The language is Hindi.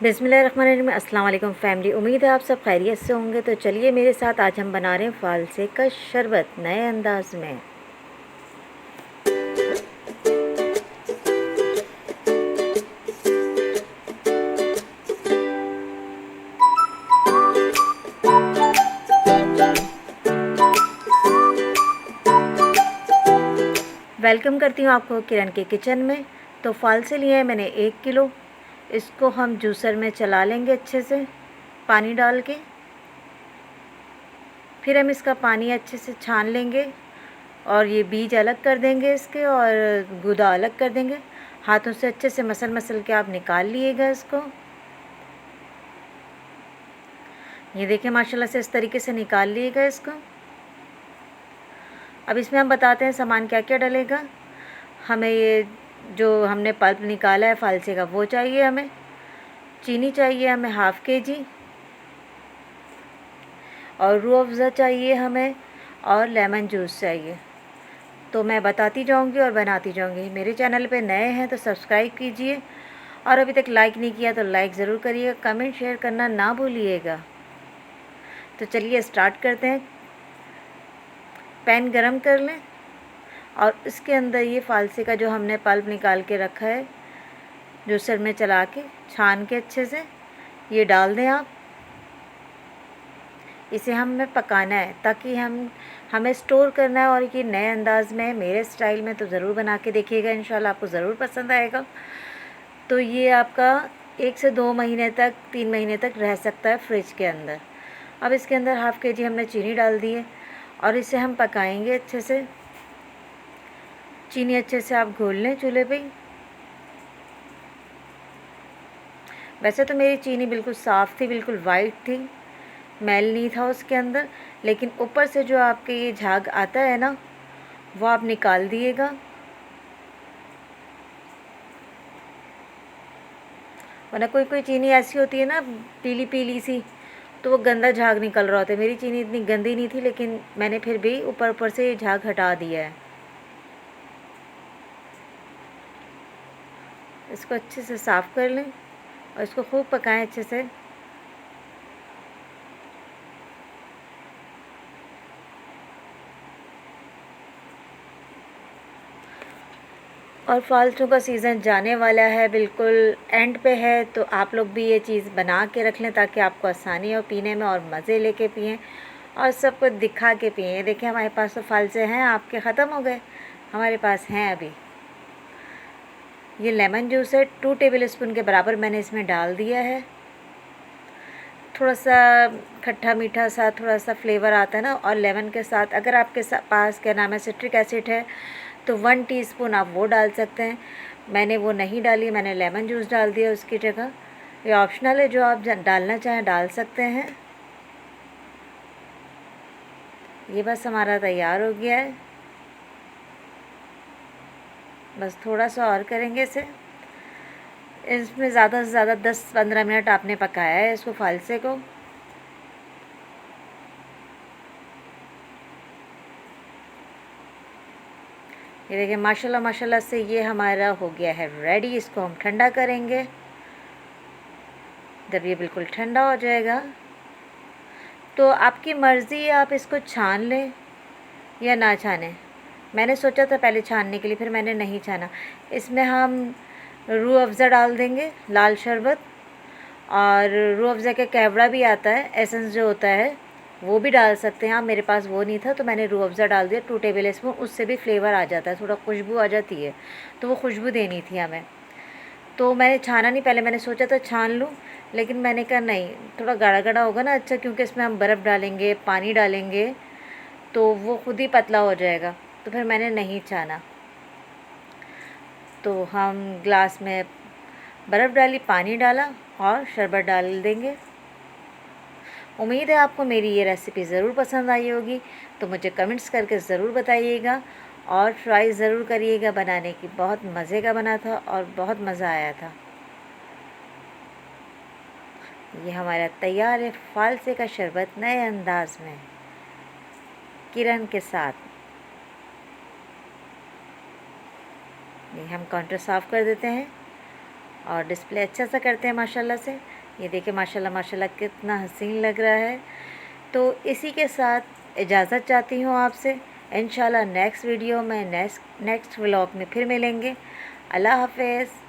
बिस्मिल्लाहिर्रहमानिर्रहीम। अस्सलाम वालेकुम फैमिली, उम्मीद है आप सब खैरियत से होंगे। तो चलिए मेरे साथ आज हम बना रहे हैं फालसे का शरबत नए अंदाज में। वेलकम करती हूँ आपको किरण के किचन में। तो फालसे लिए हैं मैंने 1 किलो। इसको हम जूसर में चला लेंगे अच्छे से पानी डाल के। फिर हम इसका पानी अच्छे से छान लेंगे और ये बीज अलग कर देंगे इसके और गुदा अलग कर देंगे। हाथों से अच्छे से मसल के आप निकाल लिएगा इसको। ये देखिए माशाल्लाह से इस तरीके से निकाल लिएगा इसको। अब इसमें हम बताते हैं सामान क्या क्या डलेगा। हमें ये जो हमने पल्प निकाला है फालसे का वो चाहिए, हमें चीनी चाहिए, हमें हाफ़ kg और रूह अफ़ज़ा चाहिए हमें, और लेमन जूस चाहिए। तो मैं बताती जाऊंगी और बनाती जाऊंगी। मेरे चैनल पे नए हैं तो सब्सक्राइब कीजिए और अभी तक लाइक नहीं किया तो लाइक ज़रूर करिएगा, कमेंट शेयर करना ना भूलिएगा। तो चलिए स्टार्ट करते हैं। पैन गरम कर लें और इसके अंदर ये फालसे का जो हमने पल्प निकाल के रखा है जूसर में चला के छान के अच्छे से ये डाल दें आप। इसे हमें पकाना है ताकि हमें स्टोर करना है, और ये नए अंदाज़ में मेरे स्टाइल में। तो ज़रूर बना के देखिएगा, इंशाल्लाह आपको ज़रूर पसंद आएगा। तो ये आपका 1 से 2 महीने तक 3 महीने तक रह सकता है फ्रिज के अंदर। अब इसके अंदर हाफ़ kg हमने चीनी डाल दी है और इसे हम पकाएंगे अच्छे से। चीनी अच्छे से आप घोल लें चूल्हे पे। वैसे तो मेरी चीनी बिल्कुल साफ़ थी, बिल्कुल वाइट थी, मैल नहीं था उसके अंदर, लेकिन ऊपर से जो आपके ये झाग आता है ना वो आप निकाल दिएगा। वरना कोई कोई चीनी ऐसी होती है ना पीली पीली सी, तो वो गंदा झाग निकल रहा होता है। मेरी चीनी इतनी गंदी नहीं थी, लेकिन मैंने फिर भी ऊपर ऊपर से ये झाग हटा दिया है। इसको अच्छे से साफ़ कर लें और इसको खूब पकाएं अच्छे से। और फालतू का सीज़न जाने वाला है, बिल्कुल एंड पे है, तो आप लोग भी ये चीज़ बना के रख लें ताकि आपको आसानी हो पीने में और मज़े लेके पिएं और सबको दिखा के पिएं। ये देखिए हमारे पास तो फालसे हैं, आपके ख़त्म हो गए, हमारे पास हैं अभी। ये लेमन जूस है, 2 टेबल स्पून के बराबर मैंने इसमें डाल दिया है। थोड़ा सा खट्टा मीठा सा थोड़ा सा फ्लेवर आता है ना, और लेमन के साथ अगर आपके पास क्या नाम है सिट्रिक एसिड है तो 1 टीस्पून आप वो डाल सकते हैं। मैंने वो नहीं डाली, मैंने लेमन जूस डाल दिया उसकी जगह। ये ऑप्शनल है, जो आप डालना चाहें डाल सकते हैं। ये बस हमारा तैयार हो गया है, बस थोड़ा सा और करेंगे इसे। इसमें ज़्यादा से ज़्यादा 10-15 मिनट आपने पकाया है इसको फालसे को। ये देखिए माशाल्लाह माशाल्लाह से ये हमारा हो गया है रेडी। इसको हम ठंडा करेंगे। जब ये बिल्कुल ठंडा हो जाएगा तो आपकी मर्ज़ी है, आप इसको छान लें या ना छानें। मैंने सोचा था पहले छानने के लिए, फिर मैंने नहीं छाना। इसमें हम रूह अफ़ज़ा डाल देंगे, लाल शरबत, और रूह अफ़ज़ा का कैवड़ा भी आता है, एसेंस जो होता है वो भी डाल सकते हैं आप। मेरे पास वो नहीं था तो मैंने रूह अफ़ज़ा डाल दिया 2 टेबल स्पून। उससे भी फ्लेवर आ जाता है, थोड़ा खुशबू आ जाती है, तो वो खुशबू देनी थी हमें। तो मैंने छाना नहीं, पहले मैंने सोचा था छान लूँ, लेकिन मैंने कहा नहीं, थोड़ा गाढ़ा गाढ़ा होगा ना अच्छा, क्योंकि इसमें हम बर्फ़ डालेंगे, पानी डालेंगे, तो वो खुद ही पतला हो जाएगा। तो फिर मैंने नहीं छाना। तो हम ग्लास में बर्फ़ डाली, पानी डाला और शरबत डाल देंगे। उम्मीद है आपको मेरी ये रेसिपी ज़रूर पसंद आई होगी, तो मुझे कमेंट्स करके ज़रूर बताइएगा और ट्राई ज़रूर करिएगा बनाने की। बहुत मज़े का बना था और बहुत मज़ा आया था। ये हमारा तैयार है फालसे का शरबत नए अंदाज में किरण के साथ। ये हम काउंटर साफ़ कर देते हैं और डिस्प्ले अच्छा सा करते हैं माशाल्लाह से। ये देखिए माशाल्लाह माशाल्लाह कितना हसीन लग रहा है। तो इसी के साथ इजाज़त चाहती हूँ आपसे। इंशाल्लाह नेक्स्ट वीडियो में नेक्स्ट व्लॉग में फिर मिलेंगे। अल्लाह हाफ़िज़।